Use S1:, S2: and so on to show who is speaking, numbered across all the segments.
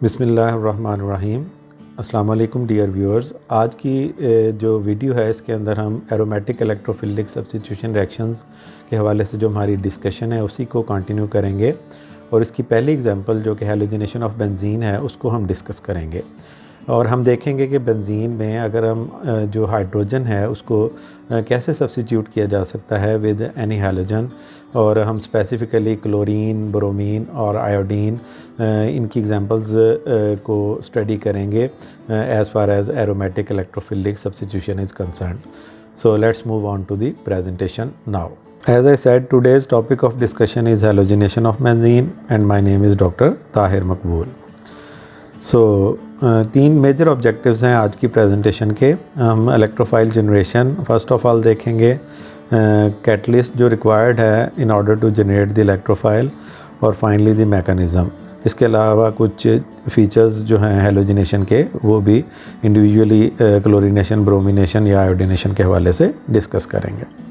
S1: बिस्मिल्लाहिर्रहमानिर्रहीम। अस्सलाम वालेकुम डियर व्यूअर्स। आज की जो वीडियो है इसके अंदर हम एरोमेटिक इलेक्ट्रोफिलिक सब्स्टिट्यूशन रिएक्शंस के हवाले से जो हमारी डिस्कशन है उसी को कंटिन्यू करेंगे और इसकी पहली एग्जांपल जो कि हैलोजिनेशन ऑफ बेंजीन है उसको हम डिस्कस करेंगे और हम देखेंगे कि बेंजीन में अगर हम जो हाइड्रोजन है उसको कैसे सब्स्टिट्यूट किया जा सकता है विद एनी हैलोजन, और हम स्पेसिफ़िकली क्लोरीन, ब्रोमीन और आयोडीन इनकी एग्जांपल्स को स्टडी करेंगे as far as aromatic electrophilic substitution is concern. So let's move on to the presentation now. As I said, today's topic of discussion is halogenation of benzene and my name is Dr. Tahir Maqbool. So तीन major objectives हैं आज की presentation के। हम electrophile generation first of all देखेंगे, catalyst जो required है in order to generate the electrophile, और फाइनली द मैकेनिज़्म। इसके अलावा कुछ फीचर्स जो हैं हेलोजिनेशन के वो भी इंडिविजुअली क्लोरीनेशन, ब्रोमिनेशन या आयोडीनेशन के हवाले से डिस्कस करेंगे।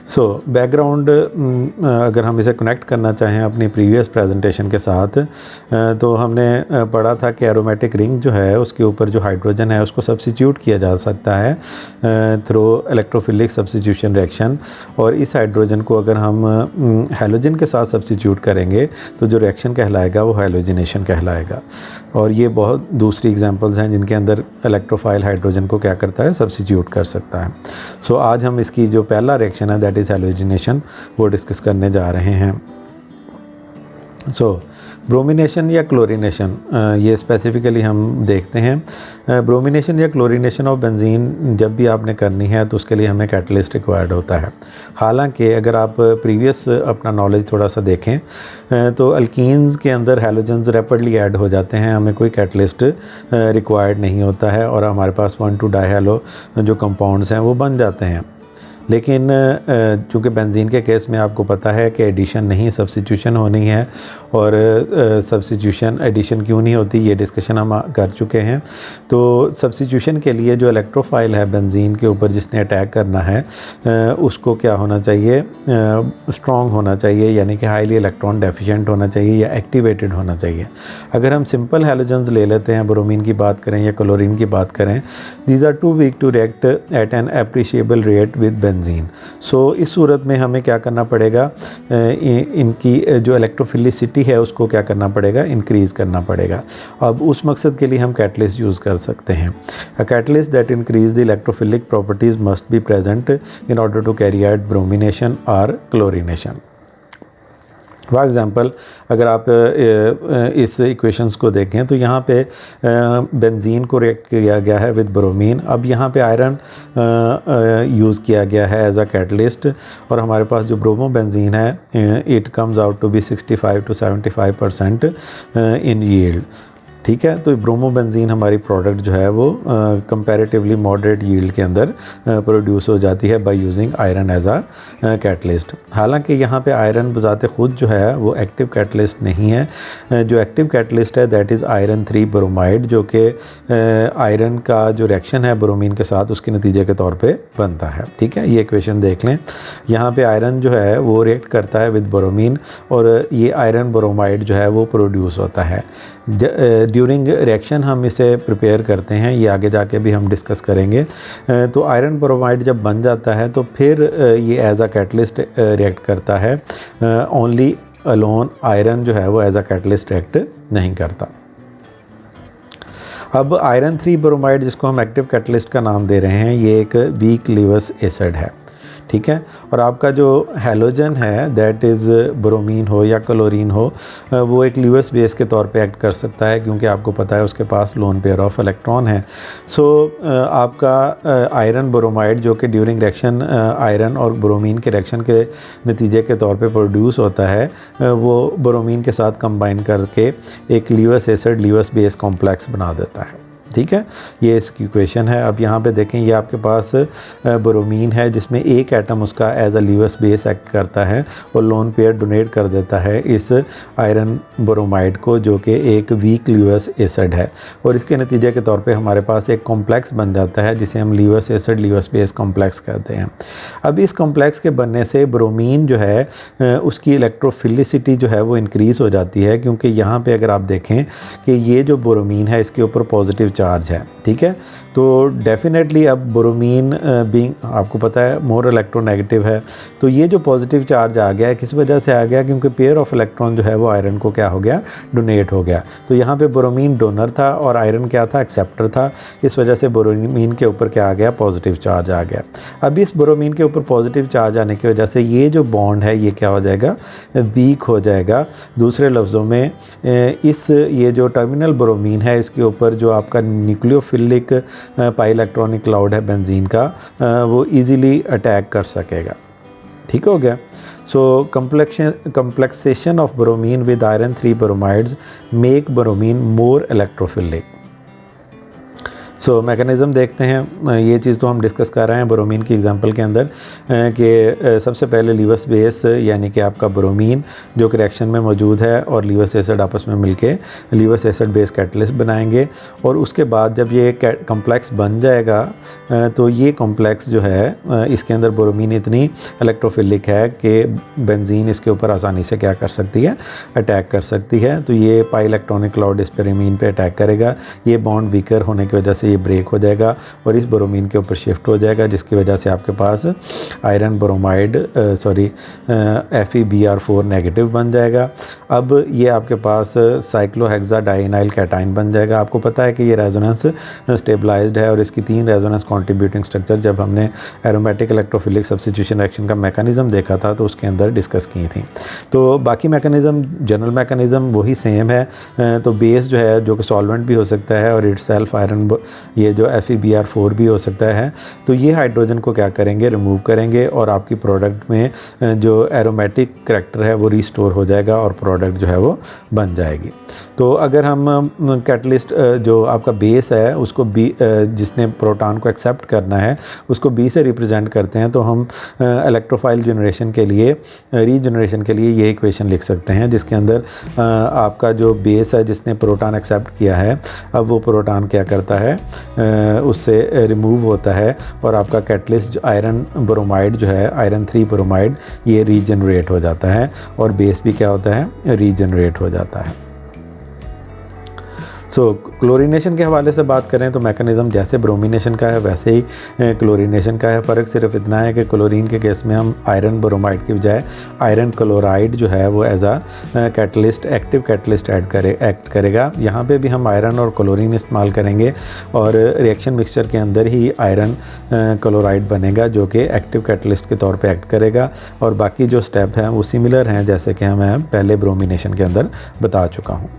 S1: सो बैकग्राउंड अगर हम इसे कनेक्ट करना चाहें अपनी प्रीवियस प्रेजेंटेशन के साथ, तो हमने पढ़ा था कि एरोमेटिक रिंग जो है उसके ऊपर जो हाइड्रोजन है उसको सब्स्टिट्यूट किया जा सकता है थ्रू इलेक्ट्रोफिलिक सब्स्टिट्यूशन रिएक्शन, और इस हाइड्रोजन को अगर हम हैलोजन के साथ सब्स्टिट्यूट करेंगे तो जो रिएक्शन कहलाएगा वो हैलोजिनेशन कहलाएगा। और ये बहुत दूसरी एग्जांपल्स हैं जिनके अंदर इलेक्ट्रोफाइल हाइड्रोजन को क्या करता है, सब्स्टिट्यूट कर सकता है। सो आज हम इसकी जो पहला रिएक्शन है दैट इज़ हैलोजिनेशन वो डिस्कस करने जा रहे हैं। सो ब्रोमिनेशन या क्लोरीनेशन, ये स्पेसिफ़िकली हम देखते हैं। ब्रोमिनेशन या क्लोरीनेशन ऑफ बेंजीन जब भी आपने करनी है तो उसके लिए हमें कैटलिस्ट रिक्वायर्ड होता है। हालांकि अगर आप प्रीवियस अपना नॉलेज थोड़ा सा देखें तो अल्कीन्स के अंदर हैलोजन्स रैपिडली ऐड हो जाते हैं, हमें कोई कैटलिस्ट रिक्वायर्ड नहीं होता है और हमारे पास 1,2 डाईहैलो जो कंपाउंड्स हैं वो बन जाते हैं। लेकिन चूँकि बेंजीन के केस में आपको पता है कि एडिशन नहीं सब्स्टिट्यूशन होनी है, और सब्स्टिट्यूशन एडिशन क्यों नहीं होती ये डिस्कशन हम कर चुके हैं। तो सब्स्टिट्यूशन के लिए जो इलेक्ट्रोफाइल है बेंजीन के ऊपर जिसने अटैक करना है उसको क्या होना चाहिए, स्ट्रॉन्ग होना चाहिए, यानी कि हाईली इलेक्ट्रॉन डेफिशिएंट होना चाहिए या एक्टिवेटेड होना चाहिए। अगर हम सिंपल हैलोजन्स ले लेते हैं, ब्रोमीन की बात करें या क्लोरीन की बात करें, these are too weak to react at an appreciable rate with benzene. So इस सूरत में हमें क्या करना पड़ेगा, इनकी जो इलेक्ट्रोफिलिसिटी है उसको क्या करना पड़ेगा, इंक्रीज़ करना पड़ेगा। अब उस मकसद के लिए हम कैटलिस्ट यूज़ कर सकते हैं। A catalyst that increase the electrophilic properties must be present in order to carry out bromination और क्लोरीनेशन। फॉर एग्ज़ाम्पल अगर आप इस इक्वेशंस को देखें तो यहाँ पे बेंजीन को रिएक्ट किया गया है विद ब्रोमीन। अब यहाँ पे आयरन यूज़ किया गया है एज अ कैटलिस्ट, और हमारे पास जो ब्रोमो बेंजीन है it comes out to be 65 to 75% in yield. ठीक है, तो ब्रोमो बेंजीन हमारी प्रोडक्ट जो है वो कंपैरेटिवली मॉडरेट यील्ड के अंदर प्रोड्यूस हो जाती है by using iron as a catalyst. हालांकि यहाँ पे आयरन बजाते ख़ुद जो है वो एक्टिव कैटलिस्ट नहीं है। जो एक्टिव कैटलिस्ट है दैट इज़ आयरन 3 ब्रोमाइड, जो कि आयरन का जो रिएक्शन है ब्रोमीन के साथ उसके नतीजे के तौर पर बनता है। ठीक है, ये इक्वेशन देख लें। यहाँ पर आयरन जो है वो रिएक्ट करता है विद ब्रोमीन और ये आयरन ब्रोमाइड जो है वो प्रोड्यूस होता है। ड्यूरिंग रिएक्शन हम इसे प्रिपेयर करते हैं, ये आगे जाके भी हम डिस्कस करेंगे। तो आयरन ब्रोमाइड जब बन जाता है तो फिर ये एज अ कैटलिस्ट रिएक्ट करता है। ओनली अलोन आयरन जो है वो एज अ कैटलिस्ट रिएक्ट नहीं करता। अब आयरन 3 ब्रोमाइड जिसको हम एक्टिव कैटलिस्ट का नाम दे रहे हैं ये एक वीक लीवस एसिड है। ठीक है, और आपका जो हैलोजन है दैट इज़ ब्रोमीन हो या क्लोरीन हो वो एक ल्यूइस बेस के तौर पे एक्ट कर सकता है, क्योंकि आपको पता है उसके पास लोन पेयर ऑफ इलेक्ट्रॉन है। सो आपका आयरन ब्रोमाइड जो कि ड्यूरिंग रिएक्शन आयरन और ब्रोमीन के रिएक्शन के नतीजे के तौर पे प्रोड्यूस होता है वो ब्रोमीन के साथ कंबाइन करके एक Lewis acid Lewis base complex बना देता है। ठीक है, ये इसकी इक्वेशन है। अब यहाँ पे देखें, ये आपके पास ब्रोमीन है जिसमें एक एटम उसका एज अ ल्यूअस बेस एक्ट करता है और लोन पेयर डोनेट कर देता है इस आयरन ब्रोमाइड को, जो कि एक वीक ल्यूअस एसिड है, और इसके नतीजे के तौर पे हमारे पास एक कॉम्प्लेक्स बन जाता है जिसे हम ल्यूअस एसिड ल्यूअस बेस कॉम्प्लेक्स कहते हैं। अब इस कॉम्प्लेक्स के बनने से ब्रोमीन जो है उसकी इलेक्ट्रोफिलिसिटी जो है वो इंक्रीज़ हो जाती है, क्योंकि यहाँ पे अगर आप देखें कि ये जो ब्रोमीन है इसके ऊपर पॉजिटिव चार्ज है, ठीक है। तो डेफिनेटली अब ब्रोमीन बीइंग आपको पता है मोर इलेक्ट्रोनेगेटिव है, तो ये जो पॉजिटिव चार्ज आ गया है किस वजह से आ गया, क्योंकि पेयर ऑफ इलेक्ट्रॉन जो है वो आयरन को क्या हो गया, डोनेट हो गया। तो यहाँ पे ब्रोमीन डोनर था और आयरन क्या था, एक्सेप्टर था, इस वजह से ब्रोमीन के ऊपर क्या आ गया, पॉजिटिव चार्ज आ गया। अब इस ब्रोमीन के ऊपर पॉजिटिव चार्ज आने की वजह से ये जो बॉन्ड है ये क्या हो जाएगा, वीक हो जाएगा। दूसरे लफ्ज़ों में ये जो टर्मिनल ब्रोमीन है इसके ऊपर जो आपका न्यूक्लियोफिलिक पाई इलेक्ट्रॉनिक क्लाउड है बेंजीन का, वो इजीली अटैक कर सकेगा। ठीक हो गया। So complexation of bromine with iron 3 bromides make bromine more electrophilic. So mechanism देखते हैं, ये चीज़ तो हम डिस्कस कर रहे हैं ब्रोमीन की एग्जांपल के अंदर कि सबसे पहले ल्यूअस बेस यानी कि आपका ब्रोमीन जो कि रिएक्शन में मौजूद है और ल्यूअस एसिड आपस में मिलके ल्यूअस एसिड बेस कैटलिस्ट बनाएंगे, और उसके बाद जब ये कॉम्प्लेक्स बन जाएगा तो ये कॉम्प्लेक्स जो है इसके अंदर ब्रोमीन इतनी इलेक्ट्रोफिलिक है कि बेंजीन इसके ऊपर आसानी से क्या कर सकती है, अटैक कर सकती है। तो ये पाई इलेक्ट्रॉनिक क्लाउड इस पर ब्रोमीन पे अटैक करेगा, ये बॉन्ड वीकर होने की वजह से ये ब्रेक हो जाएगा और इस ब्रोमीन के ऊपर शिफ्ट हो जाएगा, जिसकी वजह से आपके पास आयरन ब्रोमाइड FeBr4 नेगेटिव बन जाएगा। अब ये आपके पास साइक्लोहेक्साडाइनाइल कैटाइन बन जाएगा। आपको पता है कि ये रेजोनेंस स्टेबलाइज्ड है और इसकी 3 रेजोनेंस कंट्रीब्यूटिंग स्ट्रक्चर जब हमने एरोमेटिक इलेक्ट्रोफिलिक सब्स्टिट्यूशन रिएक्शन का मैकेनिज्म देखा था तो उसके अंदर डिस्कस की थी। तो बाकी मैकेनिज्म, जनरल मैकेनिज्म वही सेम है। तो बेस जो है जो कि सॉल्वेंट भी हो सकता है और इटसेल्फ आयरन ये जो FeBr4 भी हो सकता है। तो ये हाइड्रोजन को क्या करेंगे, रिमूव करेंगे और आपकी प्रोडक्ट में जो एरोमेटिक करैक्टर है वो रिस्टोर हो जाएगा और प्रोडक्ट जो है वो बन जाएगी। तो अगर हम कैटलिस्ट जो आपका बेस है उसको जिसने प्रोटॉन को एक्सेप्ट करना है उसको B से रिप्रेजेंट करते हैं, तो हम इलेक्ट्रोफाइल जनरेशन के लिए, रीजनरेशन के लिए ये इक्वेशन लिख सकते हैं, जिसके अंदर आपका जो बेस है जिसने प्रोटॉन एक्सेप्ट किया है, अब वो प्रोटॉन क्या करता है, उससे रिमूव होता है और आपका कैटलिस्ट आयरन ब्रोमाइड जो है, आयरन 3 ब्रोमाइड, ये रीजनरेट हो जाता है और बेस भी क्या होता है, रीजनरेट हो जाता है। सो क्लोरीनेशन के हवाले से बात करें तो मैकेनिज़्म जैसे ब्रोमिनेशन का है वैसे ही क्लोरीनेशन का है। फ़र्क सिर्फ इतना है कि क्लोरीन के केस में हम आयरन ब्रोमाइड की बजाय आयरन क्लोराइड जो है वो as a catalyst, active catalyst act करेगा। यहाँ पे भी हम आयरन और क्लोरीन इस्तेमाल करेंगे और रिएक्शन मिक्सचर के अंदर ही आयरन क्लोराइड बनेगा जो कि एक्टिव कैटलिस्ट के तौर पर एक्ट करेगा। और बाकी जो स्टेप हैं वो सिमिलर हैं जैसे कि मैं पहले ब्रोमिनेशन के अंदर बता चुका हूँ।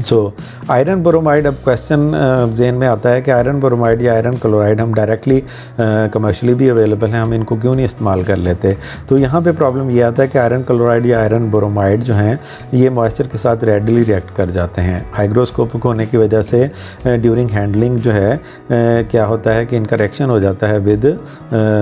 S1: सो आयरन ब्रोमाइड, अब क्वेश्चन जेन में आता है कि आयरन ब्रोमाइड या आयरन क्लोराइड हम डायरेक्टली कमर्शियली भी अवेलेबल हैं, हम इनको क्यों नहीं इस्तेमाल कर लेते। तो यहाँ पे प्रॉब्लम ये आता है कि आयरन क्लोराइड या आयरन ब्रोमाइड जो हैं ये मॉइस्चर के साथ रेडिली रिएक्ट कर जाते हैं। हाइग्रोस्कोपिक होने की वजह से ड्यूरिंग हैंडलिंग जो है क्या होता है कि इनका रिएक्शन हो जाता है विद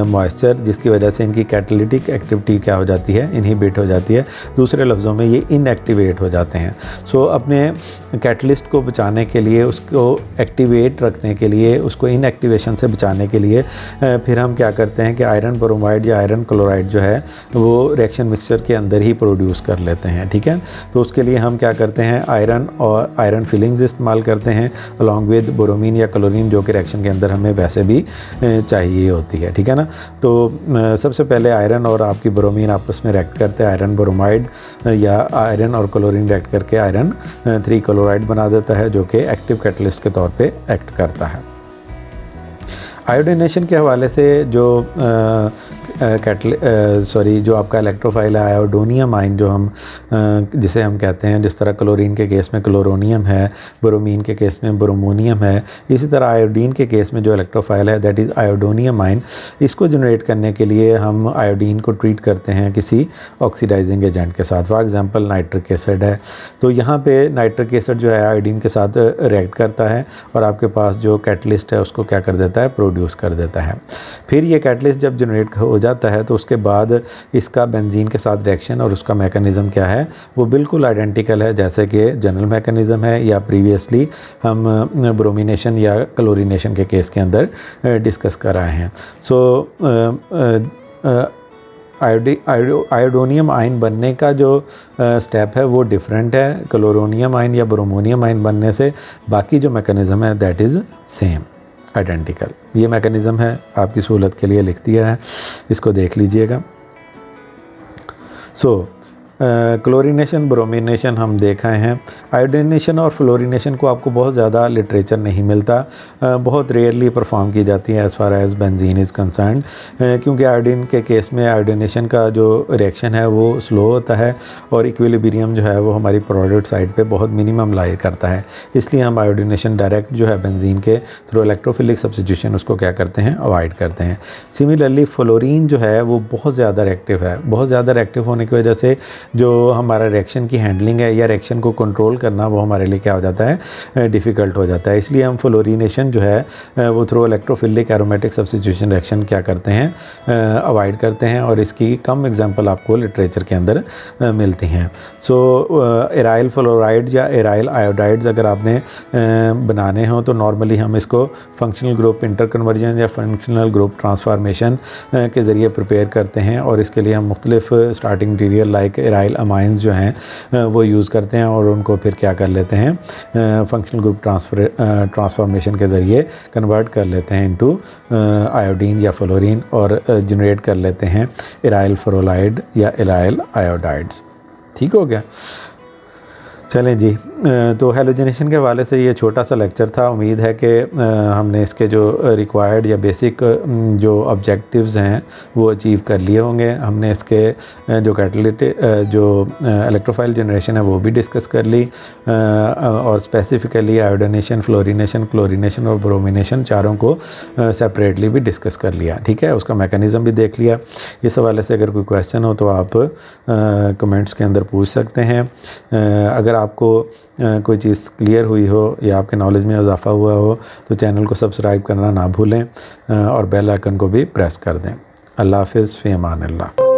S1: मॉइस्चर, जिसकी वजह से इनकी कैटालिटिक एक्टिविटी क्या हो जाती है, इनहिबिट हो जाती है। दूसरे लफ्ज़ों में ये इनएक्टिवेट हो जाते हैं। सो अपने कैटलिस्ट को बचाने के लिए, उसको एक्टिवेट रखने के लिए, उसको इनएक्टिवेशन से बचाने के लिए फिर हम क्या करते हैं कि आयरन ब्रोमाइड या आयरन क्लोराइड जो है वो रिएक्शन मिक्सचर के अंदर ही प्रोड्यूस कर लेते हैं। ठीक है, तो उसके लिए हम क्या करते हैं, आयरन और आयरन फिलिंग्स इस्तेमाल करते हैं अलॉन्ग विद ब्रोमीन या क्लोरीन, जो कि रिएक्शन के अंदर हमें वैसे भी चाहिए होती है। ठीक है ना। तो सबसे पहले आयरन और आपकी ब्रोमीन आपस में रिएक्ट करते हैं, आयरन ब्रोमाइड या आयरन और क्लोरीन रिएक्ट करके आयरन 3 क्लोराइड बना देता है जो कि एक्टिव कैटलिस्ट के तौर पे एक्ट करता है। आयोडीनेशन के हवाले से जो जो आपका इलेक्ट्रोफाइल है आयोडोनियम आयन, जो हम जिसे हम कहते हैं, जिस तरह क्लोरीन के केस में क्लोरोनियम है, ब्रोमीन के केस में ब्रोमोनियम है, इसी तरह आयोडीन के केस में जो इलेक्ट्रोफाइल है दैट इज़ आयोडोनियम आयन, इसको जनरेट करने के लिए हम आयोडीन को ट्रीट करते हैं किसी ऑक्सीडाइजिंग एजेंट के साथ। फॉर एग्जांपल नाइट्रिक एसिड है, तो यहाँ पे नाइट्रिक एसिड जो है आयोडीन के साथ रिएक्ट करता है और आपके पास जो कैटलिस्ट है उसको क्या कर देता है, प्रोड्यूस कर देता है। फिर ये कैटलिस्ट जब जनरेट हो जाता है तो उसके बाद इसका बेंजीन के साथ रिएक्शन और उसका मैकेनिज़्म क्या है, वो बिल्कुल आइडेंटिकल है जैसे कि जनरल मैकेनिज़्म है या प्रीवियसली हम ब्रोमिनेशन या क्लोरीनेशन के केस के अंदर डिस्कस कर रहे हैं। सो आयोडोनियम आयन बनने का जो स्टेप है वो डिफरेंट है क्लोरोनियम आयन या ब्रोमोनियम आयन बनने से। बाकी जो मैकेनिज़्म है दैट इज़ सेम, आइडेंटिकल। ये मैकेनिज़्म है, आपकी सहूलत के लिए लिख दिया है, इसको देख लीजिएगा। सो क्लोरीनेशन, ब्रोमिनेशन हम देख आए हैं। आयोडीनेशन और फ्लोरीनेशन को आपको बहुत ज़्यादा लिटरेचर नहीं मिलता, बहुत रेयरली परफॉर्म की जाती है as far as benzene is concerned, क्योंकि आयोडीन के केस में आयोडीनेशन का जो रिएक्शन है वो स्लो होता है और इक्विलिब्रियम जो है वो हमारी प्रोडक्ट साइड पे बहुत मिनिमम लाई करता है, इसलिए हम आयोडीनेशन डायरेक्ट जो है बेंजीन के थ्रू इलेक्ट्रोफिलिक सब्स्टिट्यूशन उसको क्या करते हैं, अवॉइड करते हैं। सिमिलरली फ्लोरीन जो है वो बहुत ज़्यादा रिएक्टिव है, बहुत ज़्यादा रिएक्टिव होने की वजह से जो हमारा रिएक्शन की हैंडलिंग है या रिएक्शन को कंट्रोल करना वो हमारे लिए क्या हो जाता है, डिफ़िकल्ट हो जाता है। इसलिए हम फ्लोरीनेशन जो है वो through electrophilic aromatic substitution reaction क्या करते हैं, अवॉइड करते हैं और इसकी कम एग्जांपल आपको लिटरेचर के अंदर मिलती हैं। सो एराइल फ्लोराइड या एराइल आयोडाइड्स अगर आपने बनाने हो तो नॉर्मली हम इसको फंक्शनल ग्रुप इंटर कन्वर्जन या फंक्शनल ग्रुप ट्रांसफॉर्मेशन के ज़रिए प्रिपेयर करते हैं और इसके लिए हम मुख्तलिफ starting material like aryl amines जो हैं वो यूज़ करते हैं और उनको फिर क्या कर लेते हैं, फंक्शनल ग्रुप ट्रांसफॉर्मेशन के ज़रिए कन्वर्ट कर लेते हैं इनटू आयोडीन या फ्लोरीन और जनरेट कर लेते हैं एराइल फ्लोराइड या एराइल आयोडाइड्स। ठीक हो गया। चलें जी, तो हैलोजनेशन के हवाले से ये छोटा सा लेक्चर था। उम्मीद है कि हमने इसके जो रिक्वायर्ड या बेसिक जो ऑब्जेक्टिव्स हैं वो अचीव कर लिए होंगे। हमने इसके जो कैटलिटिक जो इलेक्ट्रोफाइल जनरेशन है वो भी डिस्कस कर ली और स्पेसिफिकली आयोडीनेशन, फ्लोरीनेशन, क्लोरीनेशन और ब्रोमिनेशन चारों को सेपरेटली भी डिस्कस कर लिया। ठीक है, उसका मैकेनिज़्म भी देख लिया। इस हवाले से अगर कोई क्वेश्चन हो तो आप कमेंट्स के अंदर पूछ सकते हैं। अगर आपको कोई चीज़ क्लियर हुई हो या आपके नॉलेज में इजाफा हुआ हो तो चैनल को सब्सक्राइब करना ना भूलें और बेल आइकन को भी प्रेस कर दें। अल्लाह हाफ़िज़, फ़ी अमान अल्लाह।